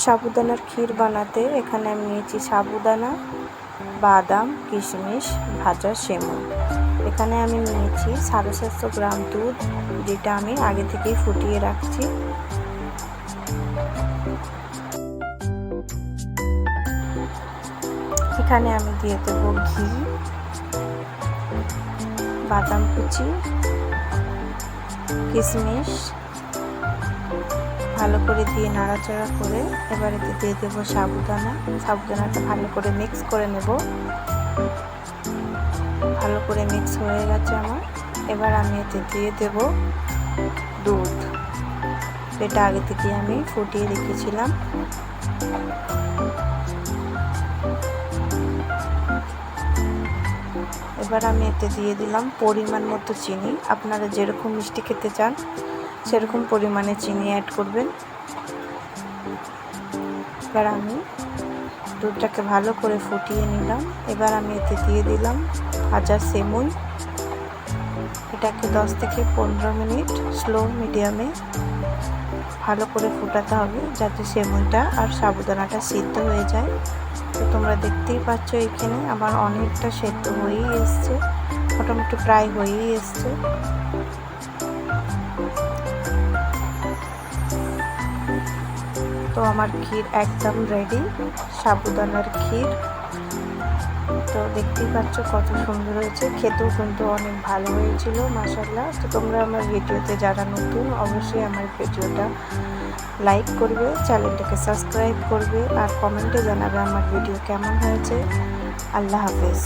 সাবুদানার ক্ষীর বানাতে এখানে আমি নিয়েছি সাবুদানা, বাদাম, কিশমিশ, ভাজা সেমই। এখানে আমি নিয়েছি 750 গ্রাম দুধ, যেটা আমি আগে থেকেই ফুটিয়ে রাখছি। এখানে আমি দিয়ে দেব ঘি, বাদাম কুচি, কিশমিশ, ভালো করে দিয়ে নাড়াচাড়া করে এবার এতে দিয়ে দেবো সাবুদানাটা ভালো করে মিক্স করে নেব। ভালো করে মিক্স হয়ে গেছে আমার। এবার আমি এতে দিয়ে দেব দুধ, যেটা আগে থেকে আমি ফুটিয়ে রেখেছিলাম। এবার আমি এতে দিয়ে দিলাম পরিমাণ মতো চিনি। আপনারা যেরকম মিষ্টি খেতে চান সেরকম পরিমাণে চিনি অ্যাড করবেন। এবার আমি দুধটাকে ভালো করে ফুটিয়ে নিলাম। এবার আমি এতে দিয়ে দিলাম ভাজা সেমই। এটাকে 10 থেকে 15 মিনিট স্লো মিডিয়ামে ভালো করে ফুটাতে হবে, যাতে সেমইটা আর সাবুদানাটা সিদ্ধ হয়ে যায়। তো তোমরা দেখতেই পাচ্ছ এখানে আমার অনেকটা সেদ্ধ হয়েই এসছে, মোটামুটি প্রায় হয়েই এসছে। তো আমার ক্ষীর একদম রেডি, সাবুদানার ক্ষীর। তো দেখতেই পাচ্ছ কত সুন্দর হয়েছে, খেতেও কিন্তু অনেক ভালো হয়েছিল মাশাআল্লাহ। তো তোমরা আমার ভিডিওতে যারা নতুন অবশ্যই আমার ভিডিওটা লাইক করবে, চ্যানেলটাকে সাবস্ক্রাইব করবে আর কমেন্টে জানাবে আমার ভিডিও কেমন হয়েছে। আল্লাহ হাফেজ।